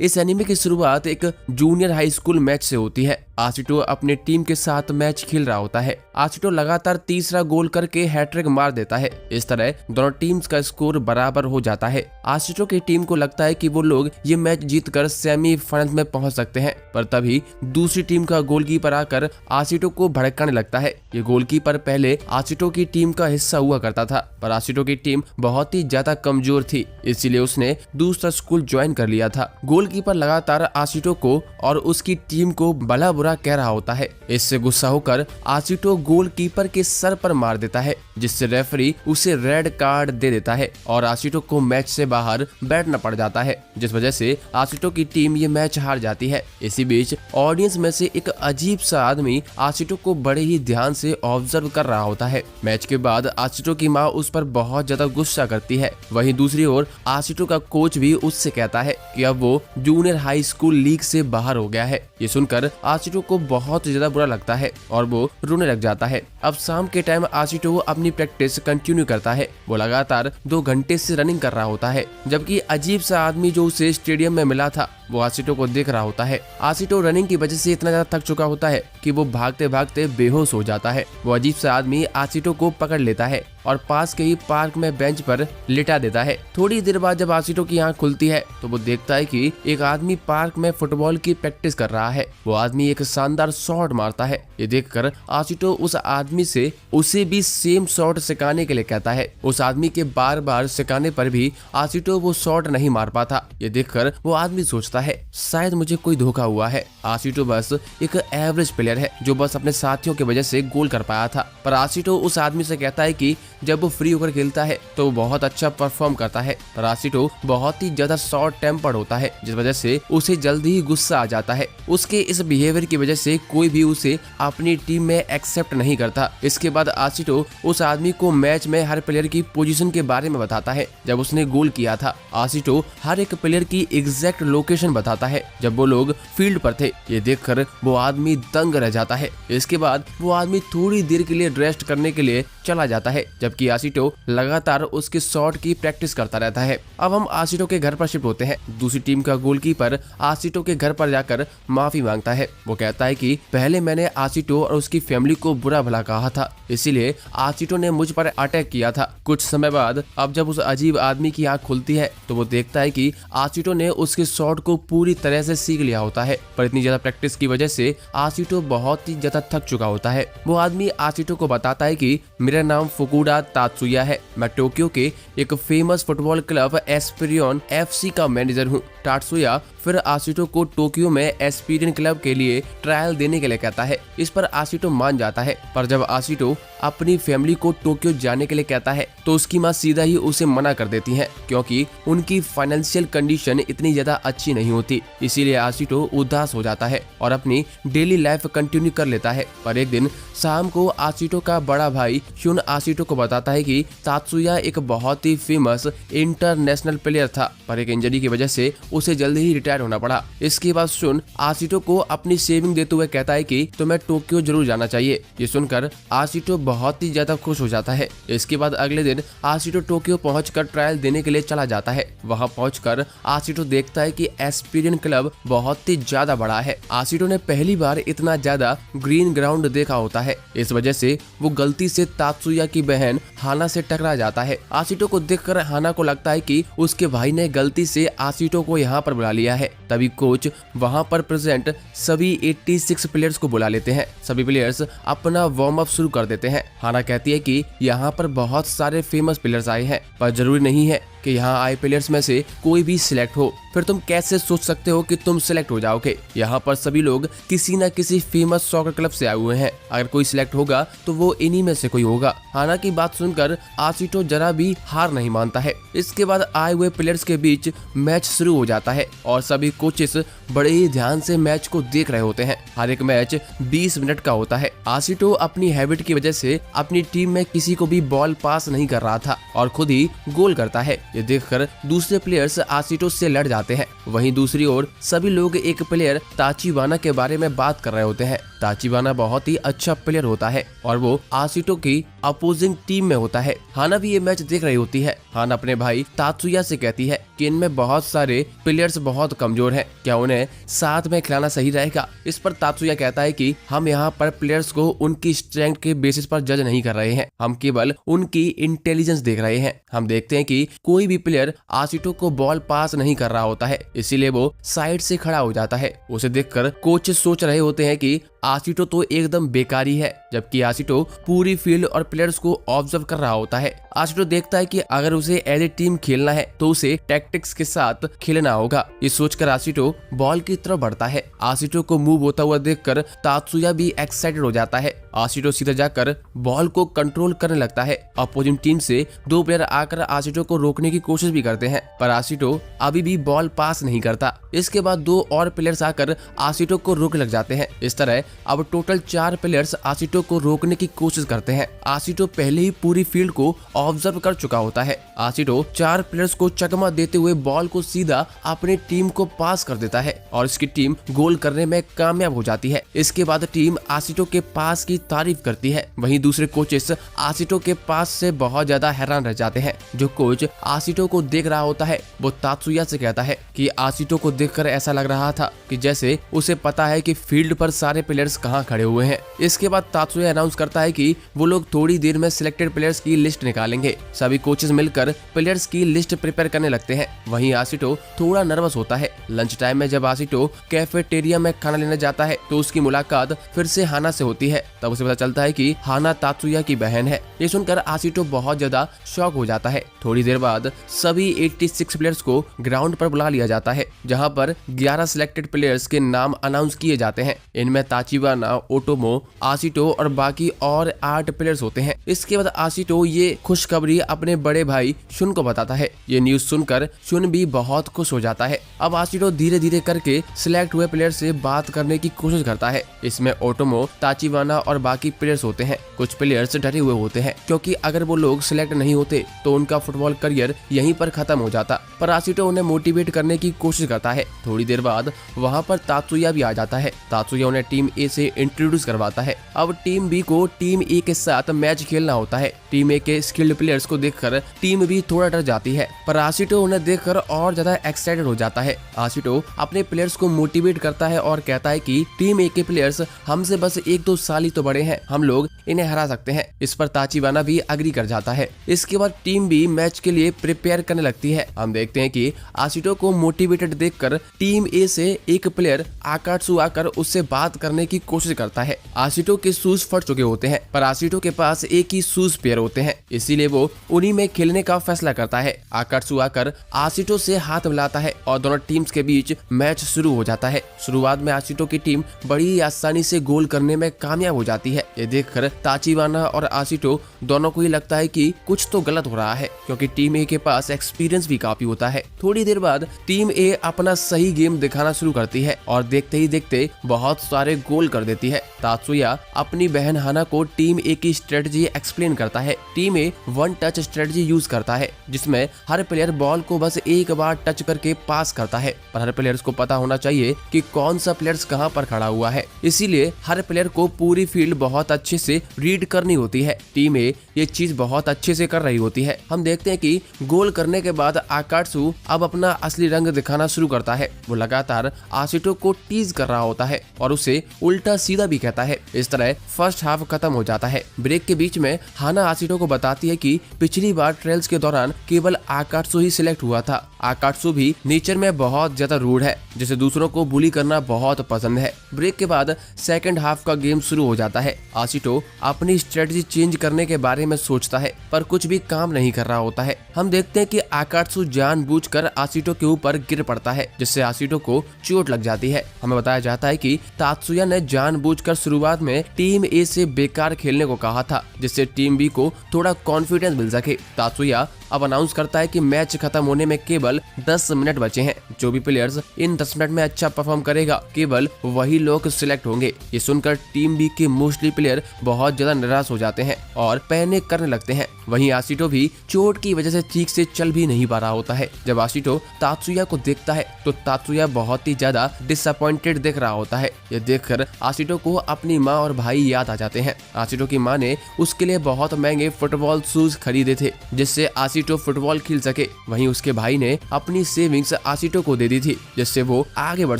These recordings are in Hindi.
इस एनीमे की शुरुआत एक जूनियर हाई स्कूल मैच से होती है। आशिटो अपने टीम के साथ मैच खेल रहा होता है। आशिटो लगातार तीसरा गोल करके हैट्रिक मार देता है। इस तरह दोनों टीम्स का स्कोर बराबर हो जाता है। आशिटो की टीम को लगता है कि वो लोग ये मैच जीतकर सेमीफाइनल में पहुंच सकते हैं, पर तभी दूसरी टीम का गोलकीपर आकर आशिटो को भड़काने लगता है। ये गोलकीपर पहले आशिटो की टीम का हिस्सा हुआ करता था, पर आशिटो की टीम बहुत ही ज्यादा कमजोर थी, इसलिए उसने दूसरा स्कूल ज्वाइन कर लिया था। गोलकीपर लगातार आशिटो को और उसकी टीम को भला बुरा कह रहा होता है। इससे गुस्सा होकर आशिटो गोलकीपर के सर पर मार देता है, जिससे रेफरी उसे रेड कार्ड दे देता है और आशिटो को मैच से बाहर बैठना पड़ जाता है, जिस वजह से आशिटो की टीम ये मैच हार जाती है। इसी बीच ऑडियंस में से एक अजीब सा आदमी आशिटो को बड़े ही ध्यान से ऑब्जर्व कर रहा होता है। मैच के बाद आशिटो की माँ उस पर बहुत ज्यादा गुस्सा करती है। वहीं दूसरी ओर आशिटो का कोच भी उससे कहता है कि अब वो जूनियर हाई स्कूल लीग से बाहर हो गया है। ये सुनकर आशिटो को बहुत ज्यादा बुरा लगता है और वो रोने लग जाता है। अब शाम के टाइम आशिटो अपनी प्रैक्टिस कंटिन्यू करता है। वो लगातार 2 घंटे से रनिंग कर रहा होता है, जबकि अजीब सा आदमी जो उसे स्टेडियम में मिला था वो आशिटो को देख रहा होता है। आशिटो रनिंग की वजह से इतना ज्यादा थक चुका होता है कि वो भागते भागते बेहोश हो जाता है। वो अजीब सा आदमी आशिटो को पकड़ लेता है और पास के ही पार्क में बेंच पर लिटा देता है। थोड़ी देर बाद जब आशिटो की आंख खुलती है तो वो देखता है कि एक आदमी पार्क में फुटबॉल की प्रैक्टिस कर रहा है। वो आदमी एक शानदार शॉट मारता है। ये देखकर आशिटो उस आदमी से उसे भी सेम शॉट सिखाने के लिए कहता है। उस आदमी के बार बार सिखाने पर भी आशिटो वो शॉट नहीं मार पाता। ये देखकर वो आदमी सोचता है शायद मुझे कोई धोखा हुआ है। आशिटो बस एक एवरेज प्लेयर है जो बस अपने साथियों की वजह से गोल कर पाया था। पर आशिटो उस आदमी से कहता है कि जब वो फ्री होकर खेलता है तो वो बहुत अच्छा परफॉर्म करता है। पर आशिटो बहुत ही ज्यादा शॉर्ट टेम्पर्ड होता है, जिस वजह से उसे जल्दी ही गुस्सा आ जाता है। उसके इस बिहेवियर की वजह से कोई भी उसे अपनी टीम में एक्सेप्ट नहीं करता। इसके बाद आशिटो उस आदमी को मैच में हर प्लेयर की पोजीशन के बारे में बताता है। जब उसने गोल किया था आशिटो हर एक प्लेयर की एग्जैक्ट लोकेशन बताता है जब वो लोग फील्ड पर थे। ये देखकर वो आदमी दंग रह जाता है। इसके बाद वो आदमी थोड़ी देर के लिए रेस्ट करने के लिए चला जाता है, जबकि आशिटो लगातार उसके शॉट की प्रैक्टिस करता रहता है। अब हम आशिटो के घर पर शिफ्ट होते हैं। दूसरी टीम का गोलकीपर आशिटो के घर पर जाकर माफी मांगता है। वो कहता है कि पहले मैंने आशिटो और उसकी फैमिली को बुरा भला कहा था, इसीलिए आशिटो ने मुझ पर अटैक किया था। कुछ समय बाद अब जब उस अजीब आदमी की आंख खुलती है तो वो देखता है कि आशिटो ने उसके शॉट को पूरी तरह से सीख लिया होता है, पर इतनी ज्यादा प्रैक्टिस की वजह से आशिटो बहुत ही ज्यादा थक चुका होता है। वो आदमी आशिटो को बताता है कि मेरा नाम फुकुडा तात्सुया है, मैं टोक्यो के एक फेमस फुटबॉल क्लब एस्पिरियन FC का मैनेजर हूँ। तात्सुया फिर आशिटो को टोक्यो में एस्पिरियन क्लब के लिए ट्रायल देने के लिए कहता है। इस पर आशिटो मान जाता है, पर जब आशिटो अपनी फैमिली को टोक्यो जाने के लिए कहता है तो उसकी माँ सीधा ही उसे मना कर देती है, क्योंकि उनकी फाइनेंशियल कंडीशन इतनी ज्यादा अच्छी नहीं होती। इसीलिए आशिटो उदास हो जाता है और अपनी डेली लाइफ कंटिन्यू कर लेता है। पर एक दिन शाम को आशिटो का बड़ा भाई शुन आशिटो को बताता है कि तात्सुया एक बहुत ही फेमस इंटरनेशनल प्लेयर था, पर एक इंजरी की वजह से उसे जल्दी ही रिटायर होना पड़ा। इसके बाद शुन आशिटो को अपनी सेविंग देते हुए कहता है कि तुम्हें टोक्यो जरूर जाना चाहिए। ये सुनकर आशिटो बहुत ही ज्यादा खुश हो जाता है। इसके बाद अगले दिन आशिटो टोक्यो पहुंचकर ट्रायल देने के लिए चला जाता है। वहां पहुंचकर आशिटो देखता है कि एस्पिरियन क्लब बहुत ही ज्यादा बड़ा है। आशिटो ने पहली बार इतना ज्यादा ग्रीन ग्राउंड देखा होता है। इस वजह से वो गलती से तात्सुया की बहन हाना से टकरा जाता है। आशिटो को देखकर हाना को लगता है कि उसके भाई ने गलती से आशिटो को यहाँ पर बुला लिया है। तभी कोच वहाँ पर प्रेजेंट सभी 86 प्लेयर्स को बुला लेते हैं। सभी प्लेयर्स अपना वार्म अप शुरू कर देते हैं। हाना कहती है कि यहाँ पर बहुत सारे फेमस प्लेयर्स आए हैं, पर जरूरी नहीं है कि यहाँ आए प्लेयर्स में से कोई भी सिलेक्ट हो। फिर तुम कैसे सोच सकते हो कि तुम सिलेक्ट हो जाओगे? यहाँ पर सभी लोग किसी न किसी फेमस सॉकर क्लब से आए हुए हैं। अगर कोई सिलेक्ट होगा तो वो इन्हीं में से कोई होगा। हाना की बात सुनकर आशिटो जरा भी हार नहीं मानता है। इसके बाद आए हुए प्लेयर्स के बीच मैच शुरू हो जाता है और सभी कोचेस बड़े ही ध्यान से मैच को देख रहे होते हैं। हर एक मैच 20 मिनट का होता है। आशिटो अपनी हैबिट की वजह से अपनी टीम में किसी को भी बॉल पास नहीं कर रहा था और खुद ही गोल करता है। ये देखकर दूसरे प्लेयर्स आशिटो से लड़ जाते हैं। वहीं वहीं दूसरी ओर सभी लोग एक प्लेयर ताचिबाना के बारे में बात कर रहे होते हैं। ताचिबाना बहुत ही अच्छा प्लेयर होता है और वो आशिटो की अपोजिंग टीम में होता है। हाना भी ये मैच देख रही होती है। हाना अपने भाई तात्सुया से कहती है कि इनमें बहुत सारे प्लेयर्स बहुत कमजोर हैं, क्या उन्हें साथ में खिलाना सही रहेगा। इस पर तात्सुया कहता है कि हम यहाँ पर प्लेयर्स को उनकी स्ट्रेंथ के बेसिस पर जज नहीं कर रहे हैं, हम केवल उनकी इंटेलिजेंस देख रहे हैं। हम देखते हैं कि कोई भी प्लेयर आशिटो को बॉल पास नहीं कर रहा होता है, इसीलिए वो साइड से खड़ा हो जाता है। उसे देखकर कोच सोच रहे होते हैं कि आशिटो तो एकदम बेकारी है, जबकि आशिटो पूरी फील्ड और प्लेयर्स को ऑब्जर्व कर रहा होता है। आशिटो देखता है कि अगर उसे एज ए टीम खेलना है तो उसे टैक्टिक्स के साथ खेलना होगा। ये सोचकर आशिटो बॉल की तरफ बढ़ता है। आशिटो को मूव होता हुआ देखकर तात्सुया भी एक्साइटेड हो जाता है। आशिटो सीधा जाकर बॉल को कंट्रोल करने लगता है। अपोजिंग टीम से 2 प्लेयर आकर आशिटो को रोकने की कोशिश भी करते हैं, पर आशिटो अभी भी बॉल पास नहीं करता। इसके बाद 2 और प्लेयर्स आकर आशिटो को रोकने लग जाते हैं। इस तरह अब टोटल 4 प्लेयर्स आशिटो को रोकने की कोशिश करते हैं। आशिटो पहले ही पूरी फील्ड को ऑब्जर्व कर चुका होता है। आशिटो 4 प्लेयर्स को चकमा देते हुए बॉल को सीधा अपनी टीम को पास कर देता है और इसकी टीम गोल करने में कामयाब हो जाती है। इसके बाद टीम आशिटो के पास की तारीफ करती है। वहीं दूसरे कोचेस आशिटो के पास से बहुत ज्यादा हैरान रह जाते हैं। जो कोच आशिटो को देख रहा होता है वो तात्सुया से कहता है कि आशिटो को देखकर ऐसा लग रहा था कि जैसे उसे पता है कि फील्ड पर सारे प्लेयर्स कहां खड़े हुए हैं। इसके बाद तात्सुया अनाउंस करता है कि वो लोग थोड़ी देर में सिलेक्टेड प्लेयर्स की लिस्ट निकालेंगे। सभी कोचेस मिलकर प्लेयर्स की लिस्ट प्रिपेयर करने लगते हैं। वहीं आशिटो थोड़ा नर्वस होता है। लंच टाइम में जब आशिटो कैफेटेरिया में खाना लेने जाता है तो उसकी मुलाकात फिर से हाना से होती है। तब उसे पता चलता है कि हाना तात्सुया की बहन है। ये सुनकर आशिटो बहुत ज्यादा शॉक हो जाता है। थोड़ी देर बाद सभी 86 प्लेयर्स को ग्राउंड पर बुला लिया जाता है, जहां पर 11 सिलेक्टेड प्लेयर्स के नाम अनाउंस किए जाते हैं। इनमें ताचिबाना, ओटोमो, आशिटो और बाकी और 8 प्लेयर्स होते हैं। इसके बाद आशिटो ये खुशखबरी अपने बड़े भाई शुन को बताता है। ये न्यूज सुनकर शुन भी बहुत खुश हो जाता है। अब आशिटो धीरे धीरे करके सिलेक्ट हुए प्लेयर से बात करने की कोशिश करता है। इसमें ओटोमो, ताचिबाना और बाकी प्लेयर्स होते हैं। कुछ प्लेयर्स डरे हुए होते हैं क्योंकि अगर वो लोग सिलेक्ट नहीं होते तो उनका फुटबॉल करियर यहीं पर खत्म हो जाता, पर आशिटो उन्हें मोटिवेट करने की कोशिश करता है। थोड़ी देर बाद वहाँ पर तात्सुया भी आ जाता है। तात्सुया उन्हें टीम ए से इंट्रोड्यूस करवाता है। अब टीम बी को टीम ए के साथ मैच खेलना होता है। टीम ए के स्किल्ड प्लेयर्स को देखकर टीम बी थोड़ा डर जाती है, पर आशिटो उन्हें देखकर और ज्यादा एक्साइटेड हो जाता है। आशिटो अपने प्लेयर्स को मोटिवेट करता है और कहता है कि टीम ए के प्लेयर्स हमसे बस 1-2 साल ही तो बड़े हैं, हम लोग इन्हें हरा सकते हैं। इस पर ताचिबाना भी अग्री कर जाता है। इसके बाद टीम बी मैच के लिए प्रिपेयर करने लगती है। हम देखते हैं कि आशिटो को मोटिवेटेड देखकर टीम ए से एक प्लेयर आकात्सु आकर उससे बात करने की कोशिश करता है। आशिटो के शूज फट चुके होते हैं, पर आशिटो के पास एक ही शूज पेयर होते हैं, इसीलिए वो उन्हीं में खेलने का फैसला करता है। आकात्सु आकर आशिटो से हाथ मिलाता है और दोनों टीम्स के बीच मैच शुरू हो जाता है। शुरुआत में आशिटो की टीम बड़ी आसानी से गोल करने में कामयाब हो जाती है। ये देखकर ताचिबाना और आशिटो दोनों को ही लगता है कि कुछ तो गलत हो रहा है, क्योंकि टीम ए के पास एक्सपीरियंस भी काफी होता है। थोड़ी देर बाद टीम ए अपना सही गेम दिखाना शुरू करती है और देखते ही देखते बहुत सारे गोल कर देती है। तात्सुया अपनी बहन हाना को टीम ए की स्ट्रेटजी एक्सप्लेन करता है। टीम ए 1 टच स्ट्रेटजी यूज करता है, जिसमें हर प्लेयर बॉल को बस एक बार टच करके पास करता है, पर हर प्लेयर्स को पता होना चाहिए कि कौन सा प्लेयर्स कहां पर खड़ा हुआ है। इसीलिए हर प्लेयर को पूरी फील्ड बहुत अच्छे से रीड करनी होती है। टीम ए ये चीज बहुत अच्छे से कर रही होती है। हम देखते हैं कि गोल करने के बाद आकात्सु अब अपना असली रंग दिखाना शुरू करता है। वो लगातार आशिटो को टीज कर रहा होता है और उसे उल्टा सीधा भी कहता है। इस तरह फर्स्ट हाफ खत्म हो जाता है। ब्रेक के बीच में हाना आशिटो को बताती है कि पिछली बार ट्रायल्स के दौरान केवल आकात्सु ही सिलेक्ट हुआ था। आकात्सु भी नेचर में बहुत ज्यादा रूड है, जिसे दूसरों को बुली करना बहुत पसंद है। ब्रेक के बाद सेकंड हाफ का गेम शुरू हो जाता है। आशिटो अपनी स्ट्रेटजी चेंज करने के बारे में सोचता है, पर कुछ भी काम नहीं कर रहा होता है। हम देखते हैं कि आकात्सु जानबूझकर आशिटो के ऊपर गिर पड़ता है, जिससे आशिटो को चोट लग जाती है। हमें बताया जाता है कि तात्सुया ने जानबूझकर शुरुआत में टीम ए से बेकार खेलने को कहा था, जिससे टीम बी को थोड़ा कॉन्फिडेंस मिल सके। तात्सुया अब अनाउंस करता है कि मैच खत्म होने में केवल 10 मिनट बचे हैं। जो भी प्लेयर्स इन 10 मिनट में अच्छा परफॉर्म करेगा केवल वही लोग सिलेक्ट होंगे। ये सुनकर टीम बी के मोस्टली प्लेयर बहुत ज्यादा निराश हो जाते हैं और पैनिक करने लगते हैं। वहीं आशिटो भी चोट की वजह से ठीक से चल भी नहीं पा रहा होता है। जब आशिटो तात्सुया को देखता है तो तात्सुया बहुत ही ज्यादा डिसअपॉइंटेड दिख रहा होता है। ये देखकर आशिटो को अपनी माँ और भाई याद आ जाते हैं। आशिटो की माँ ने उसके लिए बहुत महंगे फुटबॉल शूज खरीदे थे जिससे आशिटो फुटबॉल खेल सके। वहीं उसके भाई ने अपनी सेविंग्स आशिटो को दे दी थी जिससे वो आगे बढ़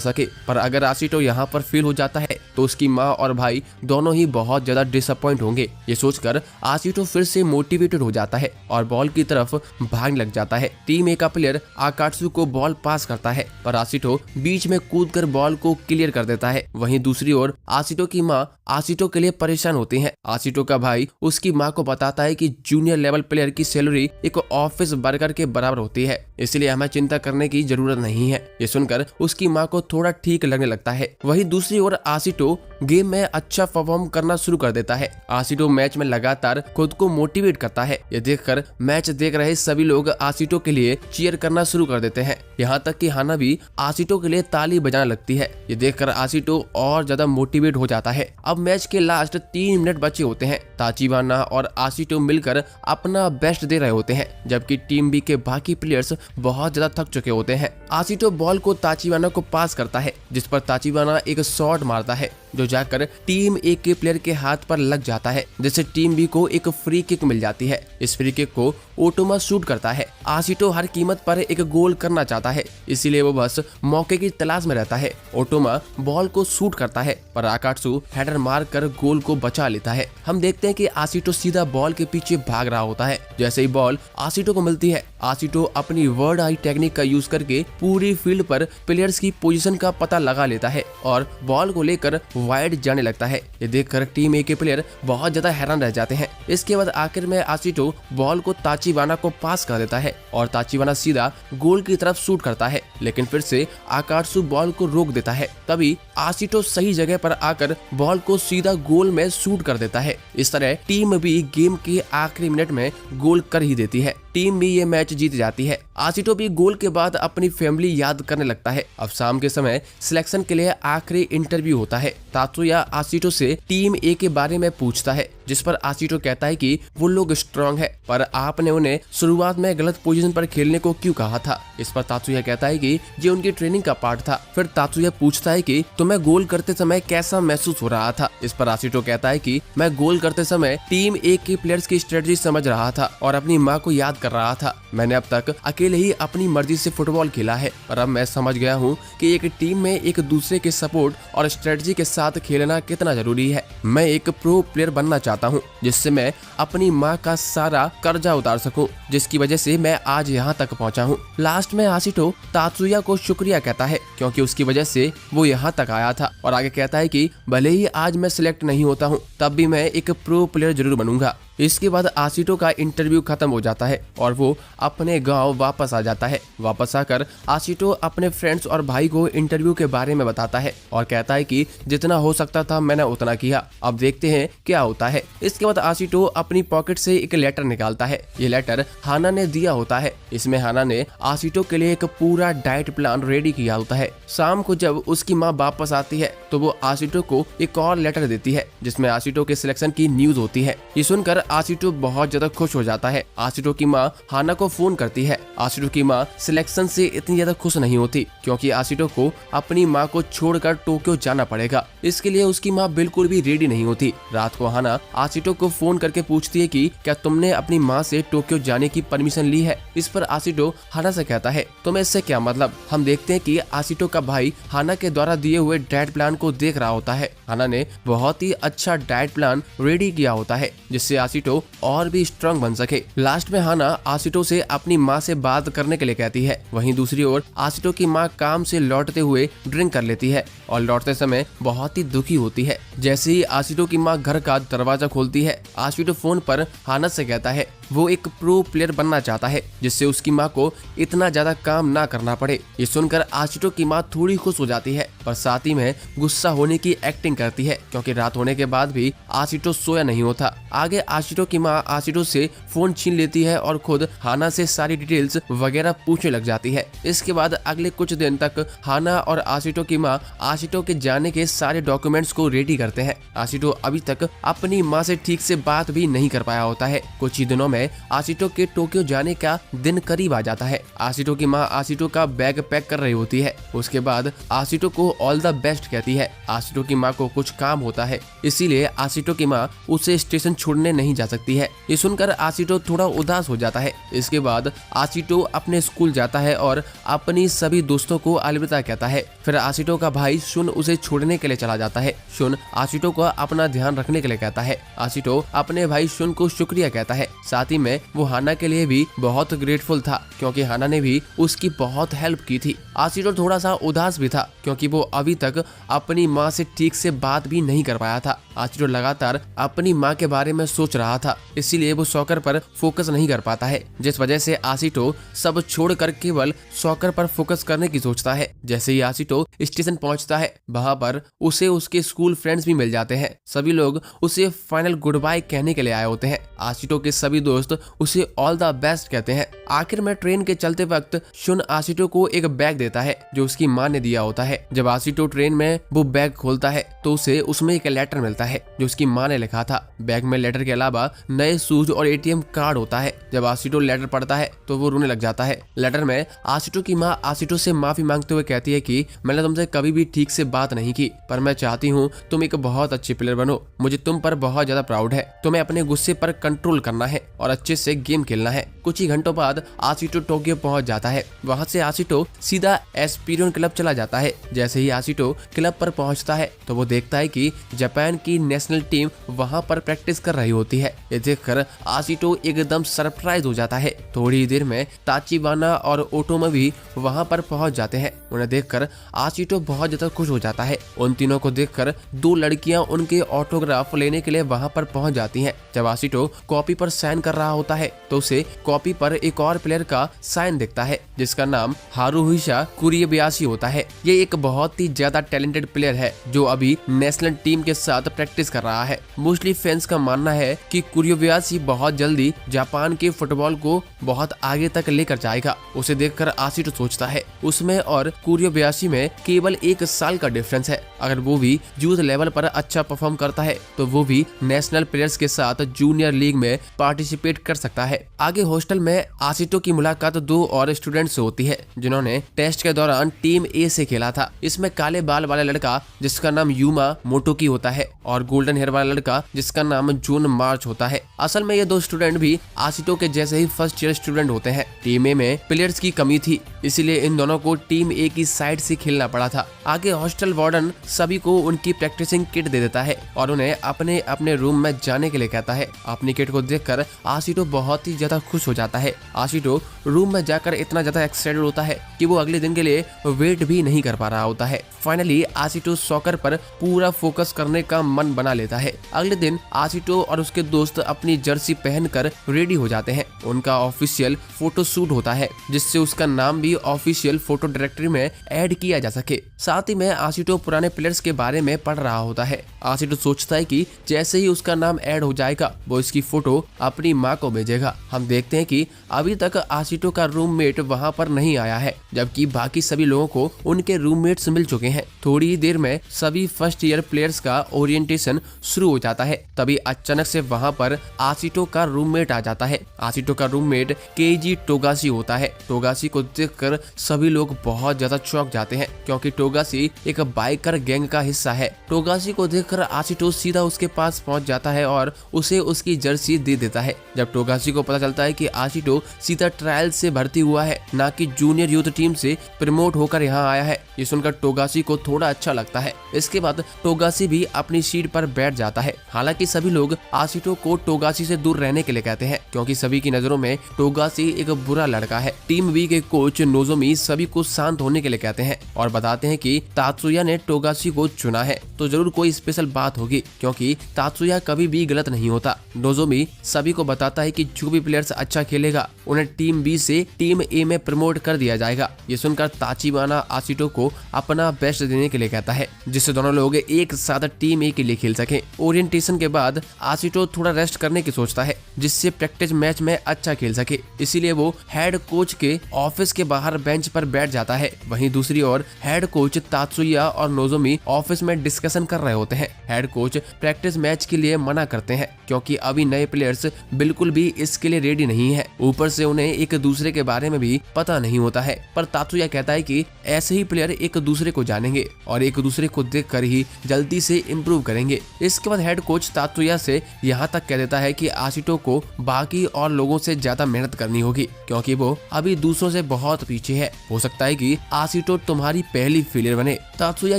सके। पर अगर आशिटो यहाँ पर फेल हो जाता है तो उसकी माँ और भाई दोनों ही बहुत ज्यादा डिसअपॉइंट होंगे। ये सोचकर आशिटो फिर से मोटिवेटेड हो जाता है और बॉल की तरफ भागने लग जाता है। टीम ए का प्लेयर आकात्सु को बॉल पास करता है पर आशिटो बीच में कूदकर बॉल को क्लियर कर देता है। वहीं दूसरी ओर आशिटो की माँ आशिटो के लिए परेशान होती है। आशिटो का भाई उसकी माँ को बताता है कि जूनियर लेवल प्लेयर की सैलरी एक ऑफिस वर्कर के बराबर होती है, इसलिए हमें चिंता करने की जरूरत नहीं है। ये सुनकर उसकी माँ को थोड़ा ठीक लगने लगता है। वहीं दूसरी ओर आशिटो गेम में अच्छा परफॉर्म करना शुरू कर देता है। आशिटो मैच में लगातार खुद को मोटिवेट करता है। ये देखकर मैच देख रहे सभी लोग आशिटो के लिए चीयर करना शुरू कर देते हैं। यहाँ तक कि हाना भी आशिटो के लिए ताली बजाने लगती है। ये देखकर आशिटो और ज्यादा मोटिवेट हो जाता है। अब मैच के लास्ट 3 मिनट बचे होते हैं। ताचिबाना और आशिटो मिलकर अपना बेस्ट दे रहे होते हैं जबकि टीम बी के बाकी प्लेयर्स बहुत ज्यादा थक चुके होते हैं। आशिटो बॉल को ताचिबाना को पास करता है जिस पर ताचिबाना एक शॉट मारता है जो जाकर टीम ए के प्लेयर के हाथ पर लग जाता है जिससे टीम बी को एक फ्री किक मिल जाती है। इस फ्री किक को ओटोमा शूट करता है। आशिटो हर कीमत पर एक गोल करना चाहता है इसीलिए वो बस मौके की तलाश में रहता है। ओटोमा बॉल को शूट करता है पर आकात्सु हेडर मार कर गोल को बचा लेता है। हम देखते हैं कि आशिटो सीधा बॉल के पीछे भाग रहा होता है। जैसे ही बॉल आशिटो को मिलती है आशिटो अपनी वर्ड आई टेक्निक का यूज करके पूरी फील्ड पर प्लेयर्स की पोजीशन का पता लगा लेता है और बॉल को लेकर वाइड जाने लगता है। ये देखकर टीम ए के प्लेयर बहुत ज्यादा हैरान रह जाते हैं। इसके बाद आखिर में आशिटो बॉल को ताचिबाना को पास कर देता है और ताचिबाना सीधा गोल की तरफ शूट करता है लेकिन फिर से आकात्सु बॉल को रोक देता है। तभी आशिटो सही जगह पर आकर बॉल को सीधा गोल में शूट कर देता है। इस तरह टीम भी गेम के आखिरी मिनट में गोल कर ही देती है। टीम भी ये मैच जीत जाती है। आशिटो भी गोल के बाद अपनी फैमिली याद करने लगता है। अब शाम के समय सिलेक्शन के लिए आखिरी इंटरव्यू होता है। तात्सुया आशिटो से टीम ए के बारे में पूछता है जिस पर आशिटो कहता है कि वो लोग स्ट्रांग है पर आपने उन्हें शुरुआत में गलत पोजीशन पर खेलने को क्यों कहा था। इस पर तात्सुया कहता है कि ये उनकी ट्रेनिंग का पार्ट था। फिर तात्सुया पूछता है कि तुम्हें गोल करते समय कैसा महसूस हो रहा था। इस पर आशिटो कहता है कि मैं गोल करते समय टीम ए के प्लेयर्स की स्ट्रेटजी समझ रहा था और अपनी माँ को याद कर रहा था। मैंने अब तक अकेले ही अपनी मर्जी से फुटबॉल खेला है पर अब मैं समझ गया हूँ कि एक टीम में एक दूसरे के सपोर्ट और स्ट्रेटजी के साथ खेलना कितना जरूरी है। मैं एक प्रो प्लेयर बनना चाहता हूँ जिससे मैं अपनी माँ का सारा कर्जा उतार सकूं जिसकी वजह से मैं आज यहाँ तक पहुँचा हूँ। लास्ट में आशिटो तात्सुया को शुक्रिया कहता है क्योंकि उसकी वजह से वो यहाँ तक आया था और आगे कहता है कि भले ही आज मैं सिलेक्ट नहीं होता हूँ तब भी मैं एक प्रो प्लेयर जरूर बनूंगा। इसके बाद आशिटो का इंटरव्यू खत्म हो जाता है और वो अपने गांव वापस आ जाता है। वापस आकर आशिटो अपने फ्रेंड्स और भाई को इंटरव्यू के बारे में बताता है और कहता है कि जितना हो सकता था मैंने उतना किया, अब देखते हैं क्या होता है। इसके बाद आशिटो अपनी पॉकेट से एक लेटर निकालता है। ये लेटर हाना ने दिया होता है। इसमें हाना ने आशिटो के लिए एक पूरा डाइट प्लान रेडी किया होता है। शाम को जब उसकी माँ वापस आती है तो वो आशिटो को एक और लेटर देती है जिसमें आशिटो के सिलेक्शन की न्यूज होती है। ये सुनकर आशिटो बहुत ज्यादा खुश हो जाता है। आशिटो की माँ हाना को फोन करती है। आशिटो की माँ सिलेक्शन से इतनी ज्यादा खुश नहीं होती क्योंकि आशिटो को अपनी माँ को छोड़कर टोक्यो जाना पड़ेगा। इसके लिए उसकी माँ बिल्कुल भी रेडी नहीं होती। रात को हाना आशिटो को फोन करके पूछती है कि क्या तुमने अपनी माँ से टोक्यो जाने की परमिशन ली है। इस पर आशिटो हाना से कहता है तुम्हें इससे क्या मतलब। हम देखते हैं कि आशिटो का भाई हाना के द्वारा दिए हुए डाइट प्लान को देख रहा होता है। हाना ने बहुत ही अच्छा डाइट प्लान रेडी किया होता है जिससे आशिटो और भी स्ट्रांग बन सके। लास्ट में हाना आशिटो से अपनी माँ से बात करने के लिए कहती है। वहीं दूसरी ओर आशिटो की माँ काम से लौटते हुए ड्रिंक कर लेती है और लौटते समय बहुत ही दुखी होती है। जैसे ही आशिटो की माँ घर का दरवाजा खोलती है आशिटो फोन पर हाना से कहता है वो एक प्रो प्लेयर बनना चाहता है जिससे उसकी माँ को इतना ज्यादा काम ना करना पड़े। ये सुनकर आशितो की माँ थोड़ी खुश हो जाती है पर साथ ही में गुस्सा होने की एक्टिंग करती है क्योंकि रात होने के बाद भी आशितो सोया नहीं होता। आगे आशितो की माँ आशितो से फोन छीन लेती है और खुद हाना से सारी डिटेल्स वगैरह पूछने लग जाती है। इसके बाद अगले कुछ दिन तक हाना और आशितो की माँ आशितो के जाने के सारे डॉक्यूमेंट्स को रेडी करते हैं। आशितो अभी तक अपनी माँ से ठीक से बात भी नहीं कर पाया होता है। कुछ ही दिनों में आशितो के टोक्यो जाने का दिन करीब आ जाता है। आशितो की माँ आशितो का बैग पैक कर रही होती है। उसके बाद आशितो को ऑल द बेस्ट कहती है। आशितो की माँ को कुछ काम होता है इसीलिए आशितो की माँ उसे स्टेशन छोड़ने नहीं जा सकती है। ये सुनकर आशितो थोड़ा उदास हो जाता है। इसके बाद आशितो अपने स्कूल जाता है और अपनी सभी दोस्तों को अलविदा कहता है। फिर आशितो का भाई शुन उसे छोड़ने के लिए चला जाता है। शुन आशितो को अपना ध्यान रखने के लिए कहता है। आशितो अपने भाई शुन को शुक्रिया कहता है। साथ ही में वो हाना के लिए भी बहुत ग्रेटफुल था क्योंकि हाना ने भी उसकी बहुत हेल्प की थी। आशितो थोड़ा सा उदास भी था क्योंकि वो अभी तक अपनी माँ से ठीक से बात भी नहीं कर पाया था। आशितो लगातार अपनी माँ के बारे में सोच रहा था इसीलिए वो सॉकर पर फोकस नहीं कर पाता है, जिस वजह से आशितो सब छोड़कर केवल सॉकर पर फोकस करने की सोचता है। जैसे ही आशितो स्टेशन पहुंचता है वहां पर उसे उसके स्कूल फ्रेंड्स भी मिल जाते हैं। सभी लोग उसे फाइनल गुड बाय कहने के लिए आए होते हैं। आशितो के सभी दोस्त उसे ऑल द बेस्ट कहते हैं। आखिर में ट्रेन के चलते वक्त शुन आशितो को एक बैग देता है जो उसकी माँ ने दिया होता है। जब आशितो ट्रेन में वो बैग खोलता है तो उसे उसमें एक लेटर मिलता है जो उसकी माँ ने लिखा था। बैग में लेटर के अलावा नए शूज और एटीएम कार्ड होता है। जब आशितो लेटर पढ़ता है तो वो रोने लग जाता है। लेटर में आशितो की माँ आशितो से माफी मांगते हुए कहती है कि मैंने तुमसे कभी भी ठीक से बात नहीं की पर मैं चाहती हूँ तुम एक बहुत अच्छी प्लेयर बनो। मुझे तुम पर बहुत ज्यादा प्राउड है। तुम्हें अपने गुस्से पर कंट्रोल करना है और अच्छे से गेम खेलना है। कुछ ही घंटों बाद आशितो टोक्यो पहुंच जाता है। वहां से आशितो सीधा एस्पिरियन क्लब चला जाता है। जैसे ही आशितो क्लब पर पहुंचता है तो वो देखता है कि जापान की नेशनल टीम वहां पर प्रैक्टिस कर रही होती है। ये देखकर आशितो एकदम सरप्राइज हो जाता है। थोड़ी देर में ताचिबाना और ओटोमा भी वहां पर पहुंच जाते हैं। उन्हें देखकर आशितो बहुत ज्यादा खुश हो जाता है। उन तीनों को देखकर दो लड़कियां उनके ऑटोग्राफ लेने के लिए वहां पर पहुंच जाती हैं। जब आशितो कॉपी पर साइन कर रहा होता है तो उसे कॉपी पर एक और प्लेयर का साइन दिखता है जिसका नाम हारुहिसा कुरियबायाशी होता है। ये एक बहुत ही ज्यादा टैलेंटेड प्लेयर है जो अभी नेशनल टीम के साथ प्रैक्टिस कर रहा है। मोस्टली फैंस का मानना है कि कुरियबायाशी बहुत जल्दी जापान के फुटबॉल को बहुत आगे तक लेकर जाएगा। उसे देखकर आशितो सोचता है उसमें और कुरियबायाशी में केवल 1 साल का डिफरेंस है। अगर वो भी यूथ लेवल पर अच्छा परफॉर्म करता है तो वो भी नेशनल प्लेयर्स के साथ जूनियर लीग में पार्टिसिपेट कर सकता है। आगे हॉस्टल में आशितो की मुलाकात 2 और स्टूडेंट्स से होती है जिन्होंने टेस्ट के दौरान टीम ए से खेला था। इसमें काले बाल वाला लड़का जिसका नाम यूमा मोटोकी होता है और गोल्डन हेयर वाला लड़का जिसका नाम जून मार्च होता है। असल में ये 2 स्टूडेंट भी आशितो के जैसे ही फर्स्ट ईयर स्टूडेंट होते हैं। टीम ए में प्लेयर्स की कमी थी इसीलिए इन दोनों को टीम ए की साइड से खेलना पड़ा था। आगे हॉस्टल वार्डन सभी को उनकी प्रैक्टिसिंग किट दे देता है और उन्हें अपने अपने रूम में जाने के लिए कहता है। अपनी किट को देखकर आशितो बहुत ही ज्यादा खुश हो जाता है। आशितो रूम में जाकर इतना ज्यादा एक्साइटेड होता है कि वो अगले दिन के लिए वेट भी नहीं कर पा रहा होता है। फाइनली आशितो सॉकर पर पूरा फोकस करने का मन बना लेता है। अगले दिन आशितो और उसके दोस्त अपनी जर्सी पहनकर रेडी हो जाते हैं। उनका ऑफिशियल फोटो शूट होता है जिससे उसका नाम भी ऑफिशियल फोटो डायरेक्टरी में ऐड किया जा सके। साथ ही में आशितो पुराने प्लेयर्स के बारे में पढ़ रहा होता है। आशितो सोचता है कि जैसे ही उसका नाम ऐड हो जाएगा वो इसकी फोटो अपनी माँ को भेजेगा। हम देखते हैं कि अभी तक आशितो का रूममेट वहां पर नहीं आया है जबकि बाकी सभी लोगों को उनके रूममेट्स मिल चुके हैं। थोड़ी ही देर में सभी फर्स्ट ईयर प्लेयर्स का ओरिएंटेशन शुरू हो जाता है। तभी अचानक से वहां पर आशितो का रूममेट आ जाता है। आशितो का रूममेट केजी टोगाशी होता है। टोगाशी को देखकर सभी लोग बहुत ज्यादा चौंक जाते हैं क्योंकि टोगाशी एक बाइकर गैंग का हिस्सा है। टोगाशी को देखकर आशितो सीधा उसके पास पहुंच जाता है और उसे उसकी जर्सी दे देता है। जब टोगाशी को पता चलता है कि आशितो सीधा ट्रायल से भर्ती हुआ है ना कि जूनियर यूथ टीम से प्रमोट होकर यहाँ आया है, ये सुनकर टोगाशी को थोड़ा अच्छा लगता है। इसके बाद टोगाशी भी अपनी सीट पर बैठ जाता है। हालांकि सभी लोग आशिटो को टोगाशी से दूर रहने के लिए कहते हैं, क्योंकि सभी की नजरों में टोगाशी एक बुरा लड़का है। टीम बी के कोच नोजोमी सभी को शांत होने के लिए कहते हैं और बताते हैं कि तात्सुया ने टोगाशी को चुना है तो जरूर कोई स्पेशल बात होगी, क्योंकि तात्सुया कभी भी गलत नहीं होता। नोजोमी सभी को बताता है कि जो भी प्लेयर्स अच्छा खेलेगा उन्हें टीम बी से टीम ए में प्रमोट कर दिया जाएगा। ये सुनकर ताचिबाना आशिटो को अपना बेस्ट देने के लिए कहता है, जिससे दोनों लोग एक साथ टीम ए के लिए खेल सके। ओरिएंटेशन के बाद आशिटो थोड़ा रेस्ट करने की सोचता है, जिससे प्रैक्टिस मैच में अच्छा खेल सके। इसीलिए वो हेड कोच के ऑफिस के बाहर बेंच पर बैठ जाता है। वहीं दूसरी ओर हेड कोच तात्सुया और नोजोमी ऑफिस में डिस्कशन कर रहे होते हैं। हेड कोच प्रैक्टिस मैच के लिए मना करते हैं, क्योंकि अभी नए प्लेयर्स बिल्कुल भी इसके लिए रेडी नहीं है। ऊपर से उन्हें एक दूसरे के बारे में भी पता नहीं होता है। पर तात्सुया कहता है कि ऐसे ही प्लेयर एक दूसरे को जानेंगे और एक दूसरे को देखकर ही जल्दी से इम्प्रूव करेंगे। इसके बाद हेड कोच तात्सुया से यहाँ तक कह देता है कि आशिटो को बाकी और लोगों से ज्यादा मेहनत करनी होगी, क्योंकि वो अभी दूसरों से बहुत पीछे है। हो सकता है कि आशिटो तुम्हारी पहली फेलियर बने। तात्सुया